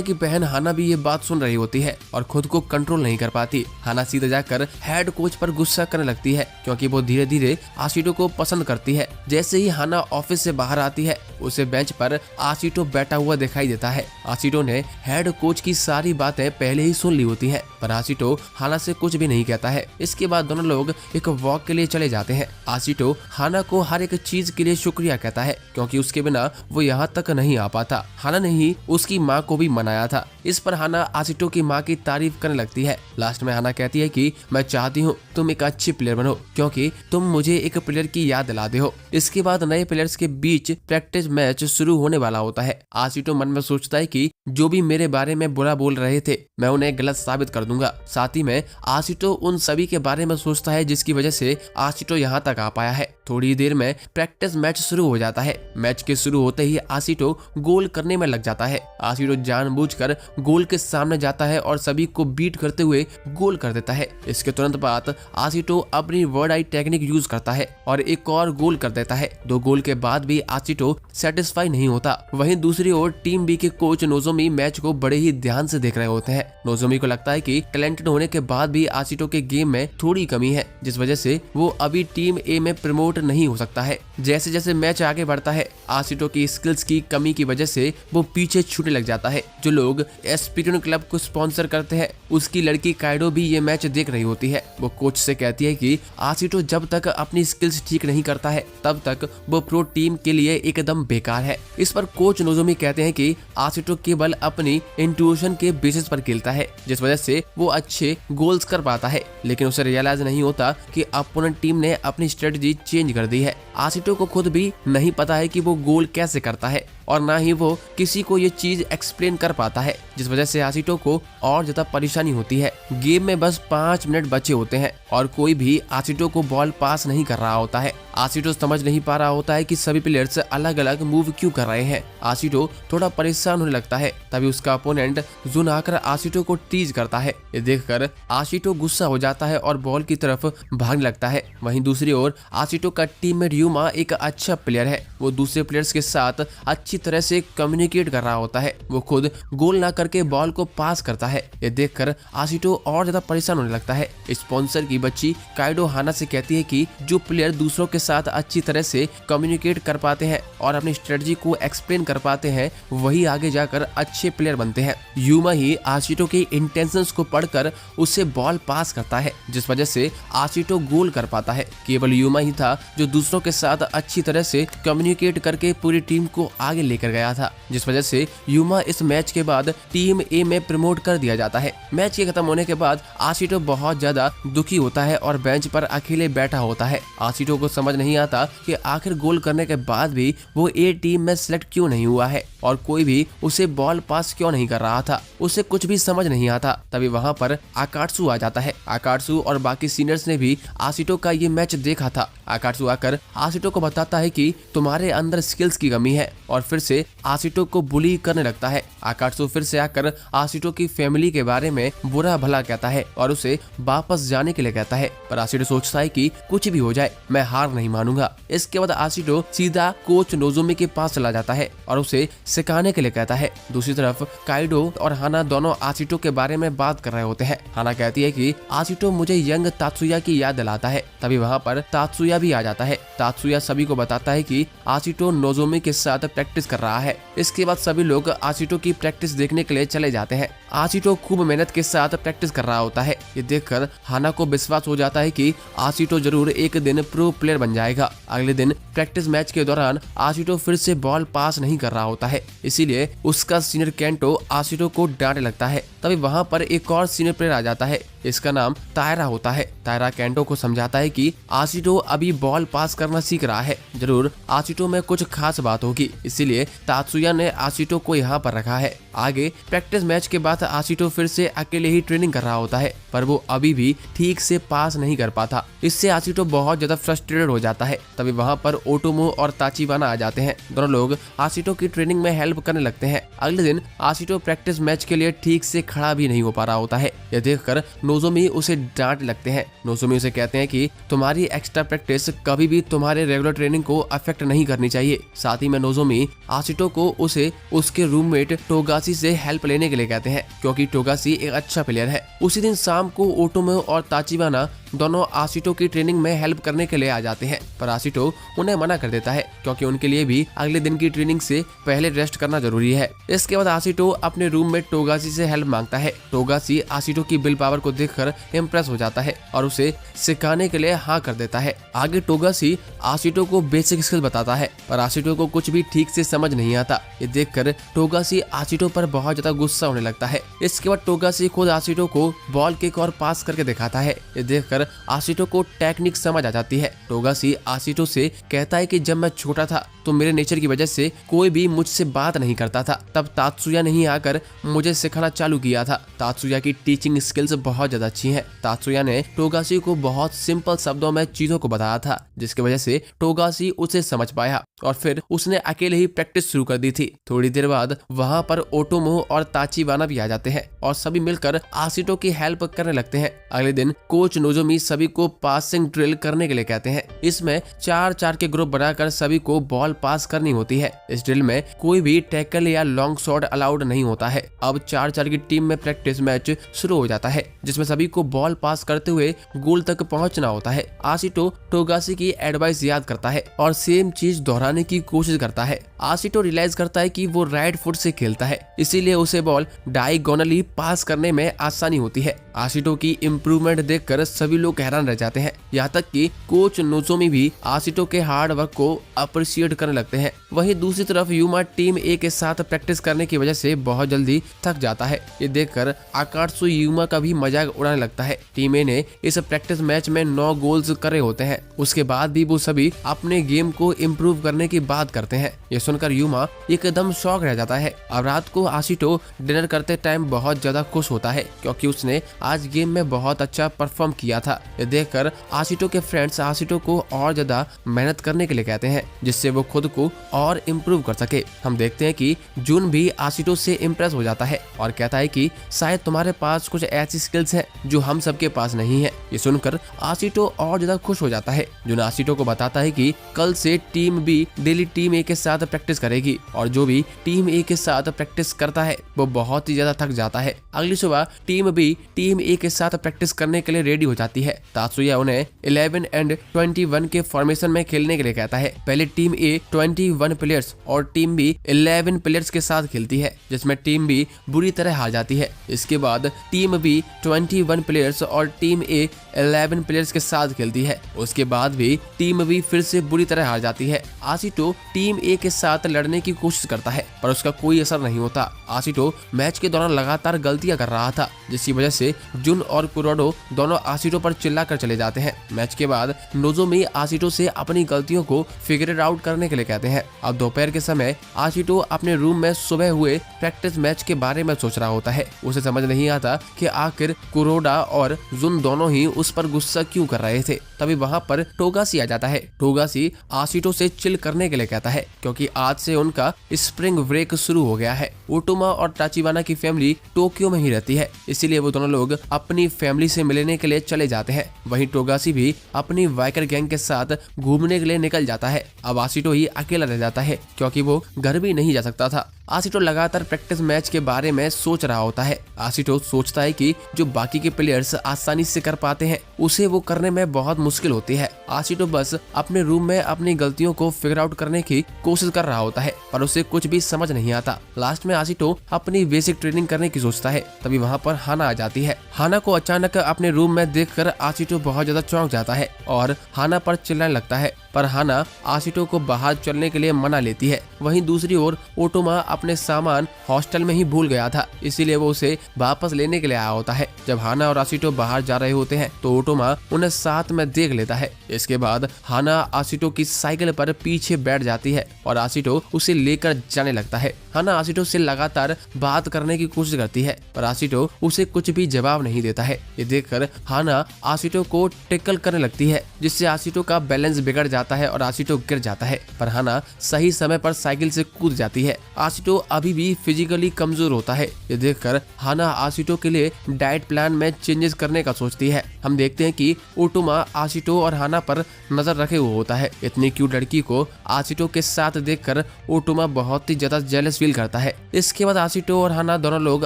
की बहन हाना भी ये बात सुन रही होती है और खुद को कंट्रोल नहीं कर पाती। हाना सीधा जाकर हेड कोच पर गुस्सा करने लगती है, क्योंकि वो धीरे धीरे आशिटो को पसंद करती है। जैसे ही हाना ऑफिस से बाहर आती है, उसे बेंच पर आशिटो बैठा हुआ दिखाई देता है। आशिटो ने हेड कोच की सारी बातें पहले ही सुन ली होती है, पर आशिटो हाना से कुछ भी नहीं कहता है। इसके बाद दोनों लोग एक वॉक के लिए चले जाते हैं। आशिटो हाना को हर एक चीज के लिए शुक्रिया कहता है, क्योंकि उसके बिना वो यहाँ तक नहीं आ पाता। हाना ने ही उसकी माँ को भी मनाया था। इस पर हाना आशिटो की माँ की तारीफ करने लगती है। लास्ट में हाना कहती है कि मैं चाहती हूँ तुम एक अच्छी प्लेयर बनो, क्योंकि तुम मुझे एक प्लेयर की याद दिलाते हो। इसके बाद नए प्लेयर्स के बीच प्रैक्टिस मैच शुरू होने वाला होता है। आशिटो मन में सोचता है कि जो भी मेरे बारे में बुरा बोल रहे थे मैं उन्हें गलत साबित कर दूंगा। साथ ही में आशिटो उन सभी के बारे में सोचता है जिसकी वजह से आशिटो यहाँ तक आ पाया है। थोड़ी देर में प्रैक्टिस मैच शुरू हो जाता है। मैच के शुरू होते ही आशिटो गोल करने में लग जाता है। आशिटो जानबूझकर गोल के सामने जाता है और सभी को बीट करते हुए गोल कर देता है। इसके तुरंत बाद आशिटो अपनी वर्ड आई टेक्निक यूज करता है और एक और गोल कर देता है। 2 गोल के बाद भी आशिटो सेटिस्फाई नहीं होता। वहीं दूसरी ओर टीम बी के कोच नोजोमी मैच को बड़े ही ध्यान से देख रहे होते हैं। नोजोमी को लगता है कि टैलेंटेड होने के बाद भी आशिटो के गेम में थोड़ी कमी है, जिस वजह से वो अभी टीम ए में प्रमोट नहीं हो सकता है। जैसे जैसे मैच आगे बढ़ता है, आशिटो की स्किल्स की कमी की वजह से वो पीछे छूटने लग जाता है। जो लोग एस्पिरिन क्लब को स्पॉन्सर करते हैं, उसकी लड़की काइडो भी ये मैच देख रही होती है। वो कोच से कहती है कि आशिटो जब तक अपनी स्किल्स ठीक नहीं करता है तब तक वो प्रो टीम के लिए एकदम बेकार है। इस पर कोच नोजोमी कहते हैं कि आशिटो केवल अपनी इंट्यूशन के बेसिस पर खेलता है, जिस वजह से वो अच्छे गोल्स कर पाता है। लेकिन उसे रियलाइज नहीं होता कि अपोनेंट टीम ने अपनी स्ट्रेटजी चेंज कर दी है। आशिटो को खुद भी नहीं पता है कि वो गोल कैसे करता है और ना ही वो किसी को ये चीज एक्सप्लेन कर पाता है, जिस वजह से आशिटो को और ज्यादा परेशानी होती है। गेम में बस 5 मिनट बचे होते हैं और कोई भी आशिटो को बॉल पास नहीं कर रहा होता है। आशिटो समझ नहीं पा रहा होता है कि सभी प्लेयर्स अलग अलग मूव क्यों कर रहे हैं। आशिटो थोड़ा परेशान होने लगता है। तभी उसका अपोनेंट जुन आकर आशिटो को टीज करता है। ये देखकर आशिटो गुस्सा हो जाता है और बॉल की तरफ भागने लगता है। वहीं दूसरी ओर आशिटो का टीममेट युमा एक अच्छा प्लेयर है। वो दूसरे प्लेयर्स के साथ अच्छी तरह से कम्युनिकेट कर रहा होता है। वो खुद गोल ना करके बॉल को पास करता है। ये देखकर आशिटो और ज्यादा परेशान होने लगता है। स्पॉन्सर की बच्ची काइडो हाना से कहती है कि जो प्लेयर दूसरों के साथ अच्छी तरह से कम्युनिकेट कर पाते हैं और अपनी स्ट्रेटजी को एक्सप्लेन कर पाते हैं, वही आगे जाकर अच्छे प्लेयर बनते हैं। युमा ही आशिटो के इंटेंशंस को पढ़कर उससे बॉल पास करता है, जिस वजह से आशिटो गोल कर पाता है। केवल युमा ही था जो दूसरों के साथ अच्छी तरह से कम्युनिकेट करके पूरी टीम को आगे लेकर गया था, जिस वजह से युमा इस मैच के बाद टीम ए में प्रमोट कर दिया जाता है। मैच के खत्म होने के बाद आशिटो बहुत ज्यादा दुखी होता है और बेंच पर अकेले बैठा होता है। आशिटो को समझ नहीं आता कि आखिर गोल करने के बाद भी वो ए टीम में सिलेक्ट क्यों नहीं हुआ है और कोई भी उसे बॉल पास क्यों नहीं कर रहा था। उसे कुछ भी समझ नहीं आता। तभी वहां पर आकात्सु आ जाता है। आकात्सु और बाकी सीनियर्स ने भी आशिटो का ये मैच देखा था। आकात्सु आकर आशिटो को बताता है कि तुम्हारे अंदर स्किल्स की कमी है और फिर से आशिटो को बुली करने लगता है। आकात्सु फिर से आकर आशिटो की फैमिली के बारे में बुरा भला कहता है और उसे वापस जाने के लिए कहता है, पर आशिटो सोचता है कि कुछ भी हो जाए मैं हार नहीं मानूंगा। इसके बाद आशिटो सीधा कोच नोजोमी के पास चला जाता है और उसे सिखाने के लिए कहता है। दूसरी तरफ काइडो और हाना दोनों आशिटो के बारे में बात कर रहे होते हैं। हाना कहती है कि आशिटो मुझे यंग तात्सुया की याद दिलाता है। तभी वहाँ पर तात्सुया भी आ जाता है। तात्सुया सभी को बताता है कि आशिटो नोजोमी के साथ प्रैक्टिस कर रहा है। इसके बाद सभी लोग आशिटो की प्रैक्टिस देखने के लिए चले जाते हैं। आशिटो खूब मेहनत के साथ प्रैक्टिस कर रहा होता है। ये देखकर हाना को विश्वास हो जाता है कि आशिटो जरूर एक दिन प्रो प्लेयर बन जाएगा। अगले दिन प्रैक्टिस मैच के दौरान आशिटो फिर से बॉल पास नहीं कर रहा होता है, इसीलिए उसका सीनियर केंटो आशिटो को डांटने लगता है। तभी वहाँ पर एक और सीनियर प्लेयर आ जाता है। इसका नाम तायरा होता है। तायरा केंटो को समझाता है कि आशिटो अभी बॉल पास करना सीख रहा है, जरूर आशिटो में कुछ खास बात होगी, इसीलिए तात्सुया ने आशिटो को यहाँ पर रखा है। आगे प्रैक्टिस मैच के बाद आशिटो फिर से अकेले ही ट्रेनिंग कर रहा होता है, पर वो अभी भी ठीक से पास नहीं कर पाता। इससे आशिटो बहुत ज्यादा फ्रस्ट्रेटेड हो जाता है। तभी वहाँ पर ओटोमो और ताचिबाना आ जाते हैं। दोनों लोग आशिटो की ट्रेनिंग में हेल्प करने लगते हैं। अगले दिन आशिटो प्रैक्टिस मैच के लिए ठीक से खड़ा भी नहीं हो पा रहा होता है। यह देखकर नोजोमी उसे डांट लगते हैं। नोजोमी उसे कहते हैं कि तुम्हारी एक्स्ट्रा प्रैक्टिस कभी भी तुम्हारे रेगुलर ट्रेनिंग को अफेक्ट नहीं करनी चाहिए। साथ ही में नोजोमी आशिटो को उसे उसके रूममेट टोगासी से हेल्प लेने के लिए कहते हैं, क्योंकि टोगासी एक अच्छा प्लेयर है। उसी दिन शाम को ओटोमो और ताचिबाना दोनों आशिटो की ट्रेनिंग में हेल्प करने के लिए आ जाते हैं, पर आशिटो उन्हें मना कर देता है, क्योंकि उनके लिए भी अगले दिन की ट्रेनिंग से पहले रेस्ट करना जरूरी है। इसके बाद आशिटो अपने रूममेट टोगासी से हेल्प मांगता है। टोगासी आशिटो की विल पावर को देखकर इम्प्रेस हो जाता है और उसे सिखाने के लिए हाँ कर देता है। आगे टोगासी आशिटो को बेसिक स्किल बताता है, पर आशिटो को कुछ भी ठीक से समझ नहीं आता। ये देखकर टोगासी आशिटो पर बहुत ज्यादा गुस्सा होने लगता है। इसके बाद टोगासी खुद आशिटो को बॉल किक और पास करके दिखाता है। ये देखकर आशिटो को टेक्निक समझ आ जाती है। टोगासी आशिटो से कहता है कि जब मैं छोटा था तो मेरे नेचर की वजह से कोई भी मुझसे बात नहीं करता था, तब तात्सुया ने ही आकर मुझे सिखाना चालू किया था। तात्सुया की टीचिंग स्किल्स बहुत ज्यादा अच्छी हैं। तात्सुया ने टोगासी को बहुत सिंपल शब्दों में चीजों को बताया था, जिसकी वजह से टोगासी उसे समझ पाया और फिर उसने अकेले ही प्रैक्टिस शुरू कर दी थी। थोड़ी देर बाद वहाँ पर ओटोमो और ताचिबाना भी आ जाते हैं और सभी मिलकर आशिटो की हेल्प करने लगते हैं। अगले दिन कोच नोजोमी सभी को पासिंग ड्रिल करने के लिए कहते हैं। इसमें 4-4 के ग्रुप बनाकर सभी को बॉल पास करनी होती है। इस ड्रिल में कोई भी टैकल या लॉन्ग शॉट अलाउड नहीं होता है। अब 4-4 की टीम में प्रैक्टिस मैच शुरू हो जाता है, जिसमें सभी को बॉल पास करते हुए गोल तक पहुंचना होता है। आशिटो टोगासी की एडवाइस याद करता है और सेम चीज दोहराने की कोशिश करता है। आशिटो रियलाइज करता है कि वो राइट फुट से खेलता है, इसीलिए उसे बॉल डायगोनली पास करने में आसानी होती है। आशिटो की इम्प्रूवमेंट देखकर सभी लोग हैरान रह जाते हैं, यहाँ तक कि कोच नोजोमी भी आशिटो के हार्ड वर्क को अप्रिशिएट करने लगते हैं। वहीं दूसरी तरफ यूमा टीम ए के साथ प्रैक्टिस करने की वजह से बहुत जल्दी थक जाता है। ये देखकर आकात्सु यूमा का भी मजाक उड़ाने लगता है। टीम ए ने इस प्रैक्टिस मैच में 9 गोल्स करे होते हैं, उसके बाद भी वो सभी अपने गेम को इम्प्रूव करने की बात करते हैं। ये सुनकर यूमा एकदम शॉक रह जाता है। अब रात को आशिटो डिनर करते टाइम बहुत ज्यादा खुश होता है, क्योंकि उसने आज गेम में बहुत अच्छा परफॉर्म किया था। ये देखकर आशिटो के फ्रेंड्स आशिटो को और ज्यादा मेहनत करने के लिए कहते हैं, जिससे वो खुद को और इम्प्रूव कर सके। हम देखते हैं कि जुन भी आशिटो से इम्प्रेस हो जाता है और कहता है कि शायद तुम्हारे पास कुछ ऐसी स्किल्स हैं जो हम सबके पास नहीं है। ये सुनकर आशिटो और ज्यादा खुश हो जाता है। जुन आशिटो को बताता है कि कल से टीम बी डेली टीम ए के साथ प्रैक्टिस करेगी और जो भी टीम ए के साथ प्रैक्टिस करता है वो बहुत ही ज्यादा थक जाता है। अगली सुबह टीम बी टीम ए के साथ प्रैक्टिस करने के लिए रेडी हो जाती है। तात्सुया उन्हें 11 एंड 21 के फॉर्मेशन में खेलने के लिए कहता है। पहले टीम ए 21 प्लेयर्स और टीम बी 11 प्लेयर्स के साथ खेलती है, जिसमें टीम बी बुरी तरह हार जाती है। इसके बाद टीम बी 21 प्लेयर्स और टीम ए 11 प्लेयर्स के साथ खेलती है। उसके बाद भी टीम बी फिर से बुरी तरह हार जाती है। आशिटो टीम ए के साथ लड़ने की कोशिश करता है, पर उसका कोई असर नहीं होता। आशिटो मैच के दौरान लगातार गलतियां कर रहा था, जिसकी वजह से जुन और कुरोडो दोनों आशिटो पर चिल्लाकर चले जाते हैं। मैच के बाद नोजोमी आशिटो से अपनी गलतियों को फिगर आउट करने के लिए कहते हैं। अब दोपहर के समय आशिटो अपने रूम में सुबह हुए प्रैक्टिस मैच के बारे में सोच रहा होता है। उसे समझ नहीं आता कि आखिर कुरोडा और जुन दोनों ही उस पर गुस्सा क्यों कर रहे थे। तभी वहाँ पर टोगाशी आ जाता है। टोगाशी आशिटो से चिल करने के लिए कहता है क्योंकि आज से उनका स्प्रिंग ब्रेक शुरू हो गया है। ओटोमा और टाचिबाना की फैमिली टोक्यो में ही रहती है, इसीलिए वो दोनों लोग अपनी फैमिली से मिलने के लिए चले जाते हैं। वहीं टोगाशी भी अपनी बाइकर गैंग के साथ घूमने के लिए निकल जाता है। अब आशिटो ही अकेला रह जाता है क्योंकि वो घर भी नहीं जा सकता था। आशिटो लगातार प्रैक्टिस मैच के बारे में सोच रहा होता है। आशिटो सोचता है कि जो बाकी के प्लेयर्स आसानी से कर पाते हैं उसे वो करने में बहुत मुश्किल होती है। आशिटो बस अपने रूम में अपनी गलतियों को फिगर आउट करने की कोशिश कर रहा होता है पर उसे कुछ भी समझ नहीं आता। लास्ट में आशिटो अपनी बेसिक ट्रेनिंग करने की सोचता है। तभी वहाँ पर हाना आ जाती है। हाना को अचानक अपने रूम में देखकर आशिटो बहुत ज्यादा चौंक जाता है और हाना पर चिल्लाने लगता है, पर हाना आशिटो को बाहर चलने के लिए मना लेती है। वहीं दूसरी ओर ओटोमा अपने सामान हॉस्टल में ही भूल गया था, इसीलिए वो उसे वापस लेने के लिए आया होता है। जब हाना और आशिटो बाहर जा रहे होते हैं तो ओटोमा उन्हें साथ में देख लेता है। इसके बाद हाना आशिटो की साइकिल पर पीछे बैठ जाती है और आशिटो उसे लेकर जाने लगता है। हाना आशिटो से लगातार बात करने की कोशिश करती है पर आशिटो उसे कुछ भी जवाब नहीं देता है। ये देखकर हाना आशिटो को टैकल करने लगती है, जिससे आशिटो का बैलेंस बिगड़ जाता है और आशिटो गिर जाता है। पर हाना सही समय पर साइकिल से कूद जाती है। आशिटो अभी भी फिजिकली कमजोर होता है। ये देखकर हाना आशिटो के लिए डाइट प्लान में चेंजेस करने का सोचती है। हम देखते हैं कि ओटोमा आशिटो और हाना पर नजर रखे हुए होता है। इतनी क्यूट लड़की को आशिटो के साथ देखकर ओटोमा बहुत ही ज्यादा जेलस फील करता है। इसके बाद आशिटो और हाना दोनों लोग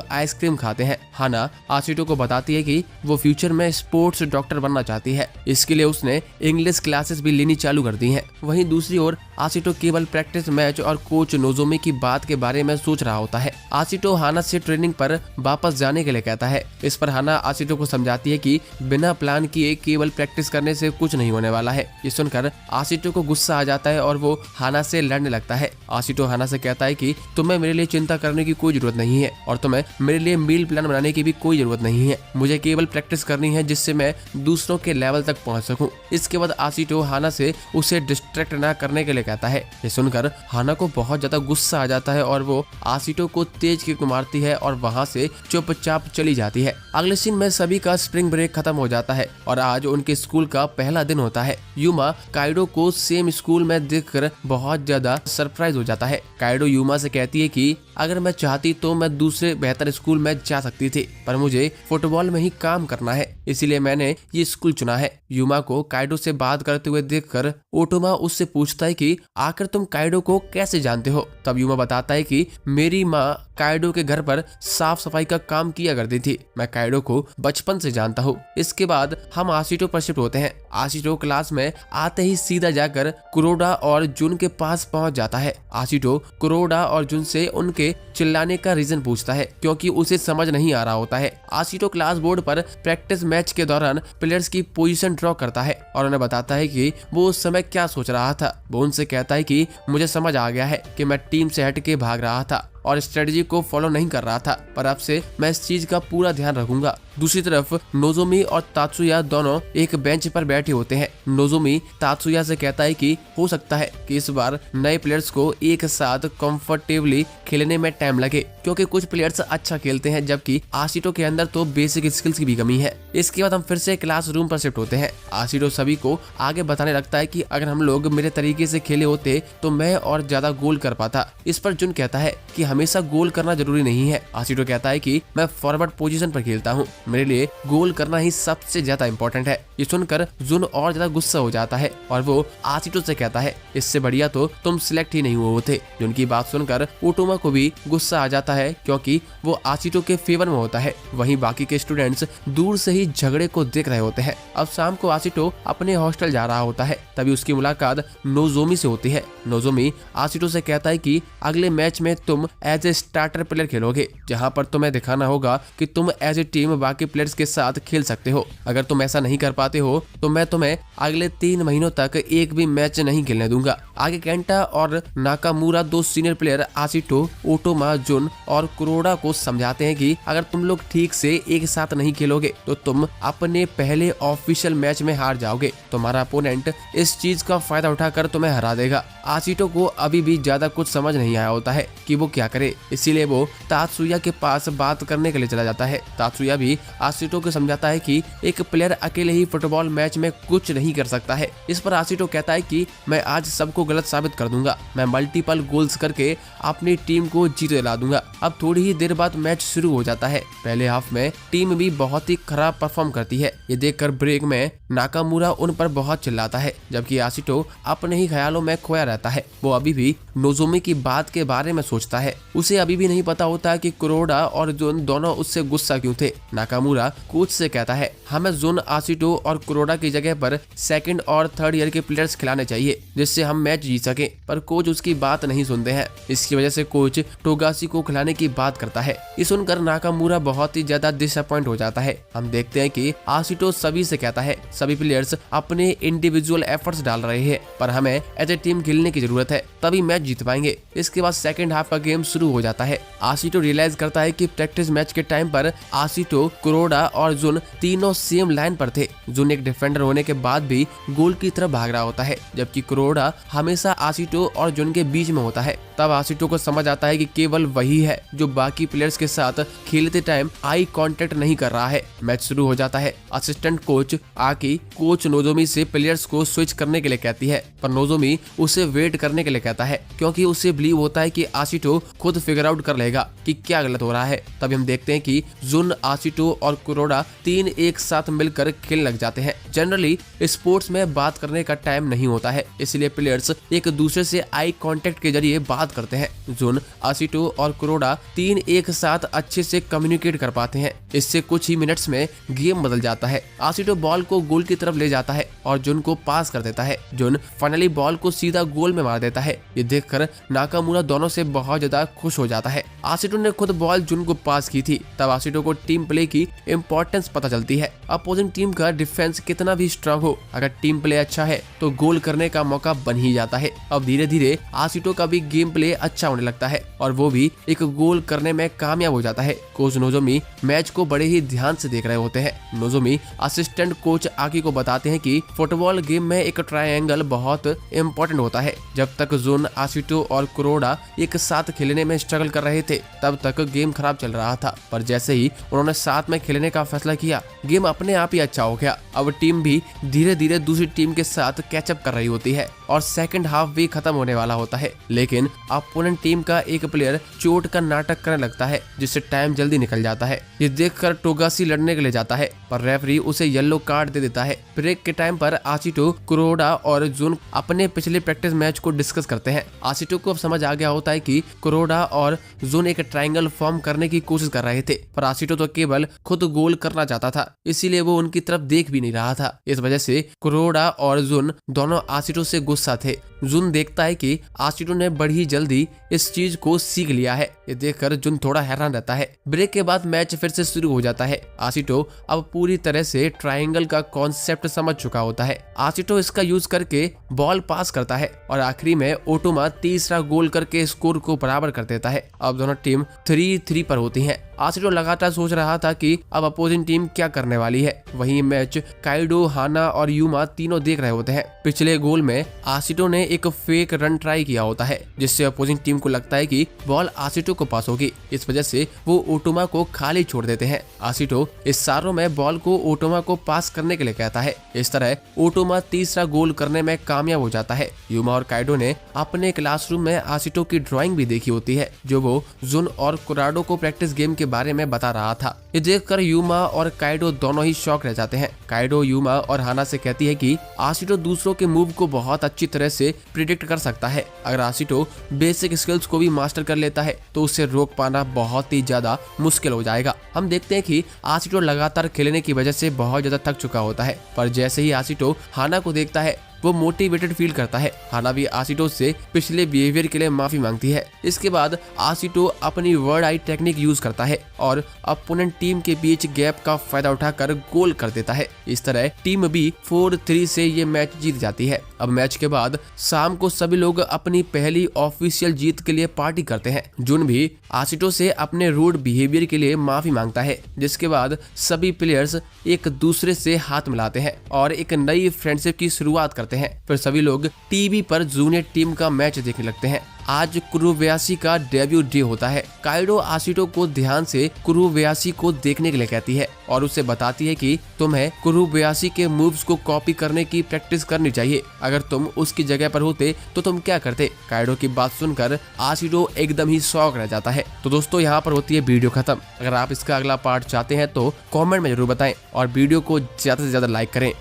आइसक्रीम खाते हैं। हाना आशिटो को बताती है कि वो फ्यूचर में स्पोर्ट्स डॉक्टर बनना चाहती है, इसके लिए उसने इंग्लिश क्लासेस भी लेनी चालू कर दी हैं। वहीं दूसरी ओर आशिटो केवल प्रैक्टिस मैच और कोच नोजोमी की बात के बारे में सोच रहा होता है। आशिटो हाना से ट्रेनिंग पर वापस जाने के लिए कहता है। इस पर हाना आशिटो को समझाती है कि बिना प्लान किए केवल प्रैक्टिस करने से कुछ नहीं होने वाला है। ये सुनकर आशिटो को गुस्सा आ जाता है और वो हाना से लड़ने लगता है। आशिटो हाना से कहता है कि तुम्हें मेरे लिए चिंता करने की कोई जरूरत नहीं है और तुम्हें मेरे लिए मील प्लान बनाने की भी कोई जरूरत नहीं है। मुझे केवल प्रैक्टिस करनी है जिससे मैं दूसरों के लेवल तक पहुंच सकूं। इसके बाद आशिटो हाना से उसे डिस्ट्रैक्ट ना करने के लिए कहता है। ये सुनकर हाना को बहुत ज्यादा गुस्सा आ जाता है और वो आशिटो को तेज किक मारती है और वहां से चुपचाप चली जाती है। अगले सीन में सभी का स्प्रिंग ब्रेक खत्म हो जाता है और आज उनके स्कूल का पहला दिन होता है। यूमा काइडो को सेम स्कूल में देखकर बहुत ज्यादा सरप्राइज हो जाता है। काइडो यूमा से कहती है कि अगर मैं चाहती तो मैं दूसरे बेहतर स्कूल में जा सकती थी, पर मुझे फुटबॉल में ही काम करना है, इसीलिए मैंने ये स्कूल चुना है। यूमा को काइडो से बात करते हुए देखकर ओटोमा उससे पूछता है कि आखिर तुम काइडो को कैसे जानते हो। तब यूमा बताता है कि मेरी माँ काइडो के घर पर साफ सफाई का काम किया करती थी, मैं काइडो को बचपन से जानता हूँ। इसके बाद हम आशिटो पर शिफ्ट होते हैं। आशिटो क्लास में आते ही सीधा जाकर कुरोडा और जुन के पास पहुंच जाता है। आशिटो कुरोडा और जुन से उनके चिल्लाने का रीजन पूछता है क्योंकि उसे समझ नहीं आ रहा होता है। आशिटो क्लास बोर्ड पर प्रैक्टिस मैच के दौरान प्लेयर्स की पोजीशन ड्रॉ करता है और उन्हें बताता है कि वो उस समय क्या सोच रहा था। वो उनसे कहता है कि मुझे समझ आ गया है कि मैं टीम से हट के भाग रहा था और स्ट्रेटजी को फॉलो नहीं कर रहा था, पर अब से मैं इस चीज का पूरा ध्यान रखूंगा। दूसरी तरफ नोजोमी और तात्सुया दोनों एक बेंच पर बैठे होते हैं। नोजोमी तात्सुया से कहता है कि हो सकता है कि इस बार नए प्लेयर्स को एक साथ कंफर्टेबली खेलने में टाइम लगे, क्योंकि कुछ प्लेयर्स अच्छा खेलते हैं जबकि आशिटो के अंदर तो बेसिक स्किल्स की भी कमी है। इसके बाद हम फिर से क्लासरूम पर शिफ्ट होते हैं। आशिटो सभी को आगे बताने लगता है कि अगर हम लोग मेरे तरीके से खेले होते तो मैं और ज्यादा गोल कर पाता। इस पर जुन कहता है कि हमेशा गोल करना जरूरी नहीं है। आशिटो कहता है कि मैं फॉरवर्ड पोजीशन पर खेलता हूँ, मेरे लिए गोल करना ही सबसे ज्यादा इंपॉर्टेंट है। ये सुनकर जुन और ज्यादा गुस्सा हो जाता है और वो आशिटो से कहता है इससे बढ़िया तो तुम सिलेक्ट ही नहीं हुए होते। जुन की बात सुनकर ओटोमा को भी गुस्सा आ जाता है क्योंकि वो आशिटो के फेवर में होता है। वहीं बाकी के स्टूडेंट्स दूर से ही झगड़े को देख रहे होते हैं। अब शाम को आशिटो अपने हॉस्टल जा रहा होता है, तभी उसकी मुलाकात नोजोमी से होती है। नोजोमी आशिटो से कहता है कि अगले मैच में तुम एज ए स्टार्टर प्लेयर खेलोगे, जहां पर तुम्हें दिखाना होगा कि तुम एज ए टीम बाकी प्लेयर्स के साथ खेल सकते हो। अगर तुम ऐसा नहीं कर पाते हो तो मैं तुम्हें अगले 3 महीनों तक एक भी मैच नहीं खेलने दूंगा। आगे केंटा और नाकामुरा दो सीनियर प्लेयर आशिटो, ओटोमा, जुन और कुरोडा को समझाते हैं कि अगर तुम लोग ठीक से एक साथ नहीं खेलोगे तो तुम अपने पहले ऑफिशियल मैच में हार जाओगे। तुम्हारा अपोनेंट इस चीज का फायदा उठाकर तुम्हें हरा देगा। आशिटो को अभी भी ज्यादा कुछ समझ नहीं आया होता है कि वो क्या करे, इसीलिए वो तात्सुया के पास बात करने के लिए चला जाता है। तात्सुया भी आशितो को समझाता है कि एक प्लेयर अकेले ही फुटबॉल मैच में कुछ नहीं कर सकता है। इस पर आशितो कहता है कि मैं आज सबको गलत साबित कर दूंगा, मैं मल्टीपल गोल्स करके अपनी टीम को जीत दिला दूंगा। अब थोड़ी ही देर बाद मैच शुरू हो जाता है। पहले हाफ में टीम भी बहुत ही खराब परफॉर्म करती है। ये देखकर ब्रेक में नाकामुरा उन पर बहुत चिल्लाता है, जबकि आशितो अपने ही ख्यालों में खोया रहता है। वो अभी भी नोजोमी की बात के बारे में सोचता है। उसे अभी भी नहीं पता होता कि कुरोडा और जुन दोनों उससे गुस्सा क्यों थे। नाकामुरा कोच से कहता है, हमें जुन, आशितो और कुरोडा की जगह पर सेकंड और थर्ड ईयर के प्लेयर्स खिलाने चाहिए, जिससे हम मैच जीत सके। पर कोच उसकी बात नहीं सुनते हैं। इसकी वजह से कोच टोगासी को खिलाने की बात करता है। ये सुनकर नाकामुरा बहुत ही ज्यादा डिसअपॉइंट हो जाता है। हम देखते हैं कि आशितो सभी से कहता है, सभी प्लेयर्स अपने इंडिविजुअल एफर्ट्स डाल रहे हैं, पर हमें एज ए टीम खेलने की जरूरत है, तभी मैच जीत पाएंगे। इसके बाद सेकंड हाफ का गेम शुरू हो जाता है। आशितो रियलाइज करता है कि प्रैक्टिस मैच के टाइम पर आशितो, कुरोडा और जुन तीनों सेम लाइन पर थे। जुन एक डिफेंडर होने के बाद भी गोल की तरफ भाग रहा होता है, जबकि कुरोडा हमेशा आशितो और जुन के बीच में होता है। तब आशितो को समझ आता है कि केवल वही है जो बाकी प्लेयर्स के साथ खेलते टाइम आई कांटेक्ट नहीं कर रहा है। मैच शुरू हो जाता है। असिस्टेंट कोच आकी कोच नोजोमी से प्लेयर्स को स्विच करने के लिए कहती है, पर नोजोमी उसे वेट करने के लिए कहता है, क्योंकि उसे बिलीव होता है कि आशितो खुद फिगर आउट कर लेगा कि क्या गलत हो रहा है। तभी हम देखते हैं कि जुन, आशितो और कुरोडा तीन एक साथ मिलकर खेलने लग जाते हैं। जनरली स्पोर्ट्स में बात करने का टाइम नहीं होता है, इसलिए प्लेयर्स एक दूसरे से आई कांटेक्ट के जरिए बात करते हैं। जुन, आशितो और कुरोडा तीन एक साथ अच्छे से कम्युनिकेट कर पाते हैं। इससे कुछ ही मिनट्स में गेम बदल जाता है। आशितो बॉल को गोल की तरफ ले जाता है और जुन को पास कर देता है। जुन फाइनली बॉल को सीधा गोल में मार देता है। ये देखकर नाकामुरा दोनों से बहुत ज्यादा खुश हो जाता है। आशितो ने खुद बॉल जुन को पास की थी। तब आशितो को टीम प्ले की इम्पोर्टेंस पता चलती है। अपोजिंग टीम का डिफेंस कितना भी स्ट्रांग हो, अगर टीम प्ले अच्छा है तो गोल करने का मौका बन ही जाता है। अब धीरे धीरे आशितो का भी गेम प्ले अच्छा होने लगता है और वो भी एक गोल करने में कामयाब हो जाता है। कोच नोजोमी मैच को बड़े ही ध्यान से देख रहे होते हैं। नोजोमी असिस्टेंट कोच आकी को बताते हैं कि फुटबॉल गेम में एक ट्रायंगल बहुत इम्पोर्टेंट होता है। जब तक जुन, आशितो और कुरोडा एक साथ खेलने में स्ट्रगल कर रहे थे, तब तक गेम खराब चल रहा था, पर जैसे ही उन्होंने साथ में खेलने का फैसला किया, गेम अपने आप ही अच्छा हो गया। अब टीम भी धीरे धीरे दूसरी टीम के साथ कैचअप कर रही होती है और सेकंड हाफ भी खत्म होने वाला होता है। लेकिन अपोनेंट टीम का एक प्लेयर चोट का नाटक करने लगता है, जिससे टाइम जल्दी निकल जाता है। ये देखकर टोगासी लड़ने के लिए जाता है, पर रेफरी उसे येलो कार्ड दे देता है। ब्रेक के टाइम पर आशितो, कुरोडा और जुन अपने पिछले प्रैक्टिस मैच को डिस्कस करते हैं। आशितो को अब समझ आ गया होता है कि कुरोडा और जुन एक ट्रायंगल फॉर्म करने की कोशिश कर रहे थे, पर आशितो तो केवल खुद गोल करना चाहता था, इसीलिए वो उनकी तरफ देख भी नहीं रहा था। इस वजह से कुरोडा और जुन दोनों आशितो से गुस्सा थे। जुन देखता है कि आशितो ने बड़ी जल्दी इस चीज को सीख लिया है। ये देखकर जुन थोड़ा हैरान रहता है। ब्रेक के बाद मैच फिर से शुरू हो जाता है। आशितो अब पूरी तरह से ट्रायंगल का कॉन्सेप्ट समझ चुका होता है। आशितो इसका यूज करके बॉल पास करता है और आखिरी में ओटोमा तीसरा गोल करके स्कोर को बराबर कर देता है। अब दोनों टीम 3-3 पर होती हैं। आशितो लगातार सोच रहा था कि अब अपोजिंग टीम क्या करने वाली है। वहीं मैच काइडो, हाना और यूमा तीनों देख रहे होते हैं। पिछले गोल में आशितो ने एक फेक रन ट्राई किया होता है, जिससे अपोजिंग टीम को लगता है कि बॉल आशितो को पास होगी। इस वजह से वो ओटोमा को खाली छोड़ देते हैं। आशितो इस सारों में बॉल को ओटोमा को पास करने के लिए कहता है। इस तरह ओटोमा तीसरा गोल करने में कामयाब हो जाता है। यूमा और काइडो ने अपने क्लासरूम में आशितो की ड्राइंग भी देखी होती है, जो वो जुन और कुराडो को प्रैक्टिस गेम के बारे में बता रहा था। ये देखकर यूमा और काइडो दोनों ही शॉक रह जाते हैं। काइडो यूमा और हाना से कहती है कि आशितो दूसरों के मूव को बहुत अच्छी तरह से प्रिडिक्ट कर सकता है। अगर आशितो बेसिक स्किल्स को भी मास्टर कर लेता है तो उसे रोक पाना बहुत ही ज्यादा मुश्किल हो जाएगा। हम देखते हैं कि आशितो लगातार खेलने की वजह से बहुत ज्यादा थक चुका होता है, पर जैसे ही आशितो हाना को देखता है वो मोटिवेटेड फील करता है। हाना भी आशितो से पिछले बिहेवियर के लिए माफी मांगती है। इसके बाद आशितो अपनी वर्ड आई टेक्निक यूज करता है और अपोनेंट टीम के बीच गैप का फायदा उठाकर गोल कर देता है। इस तरह टीम भी 4-3 से ये मैच जीत जाती है। अब मैच के बाद शाम को सभी लोग अपनी पहली ऑफिशियल जीत के लिए पार्टी करते हैं। जुन भी आशितो से अपने रूड बिहेवियर के लिए माफी मांगता है, जिसके बाद सभी प्लेयर्स एक दूसरे से हाथ मिलाते हैं और एक नई फ्रेंडशिप की शुरुआत करते हैं। फिर सभी लोग टीवी पर जूनियर टीम का मैच देखने लगते हैं। आज कुरुबयाशी का डेब्यू डे होता है। काइडो आशिटो को ध्यान से कुरुबयाशी को देखने के लिए कहती है और उसे बताती है कि तुम्हें कुरुबयाशी के मूव्स को कॉपी करने की प्रैक्टिस करनी चाहिए। अगर तुम उसकी जगह पर होते तो तुम क्या करते। काइडो की बात सुनकर आशिटो एकदम ही शॉक रह जाता है। तो दोस्तों यहाँ पर होती है वीडियो खत्म। अगर आप इसका अगला पार्ट चाहते हैं तो कमेंट में जरूर बताएं और वीडियो को ज्यादा से ज्यादा लाइक करें।